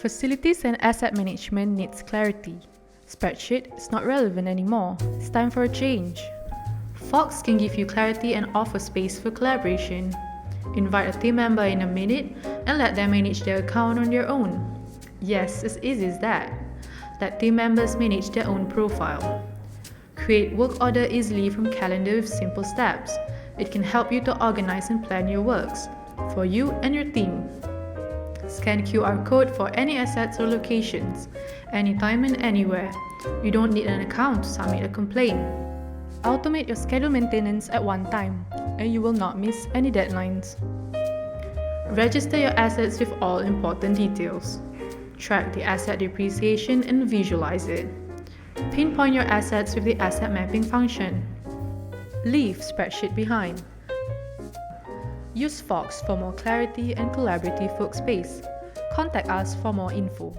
Facilities and asset management needs clarity. Spreadsheet is not relevant anymore. It's time for a change. Fox can give you clarity and offer space for collaboration. Invite a team member in a minute and let them manage their account on their own. Yes, as easy as that. Let team members manage their own profile. Create work order easily from calendar with simple steps. It can help you to organize and plan your works for you and your team. Scan QR code for any assets or locations, anytime and anywhere. You don't need an account to submit a complaint. Automate your schedule maintenance at one time, and you will not miss any deadlines. Register your assets with all important details. Track the asset depreciation and visualize it. Pinpoint your assets with the asset mapping function. Leave spreadsheet behind. Use Fox for more clarity and collaborative workspace. Contact us for more info.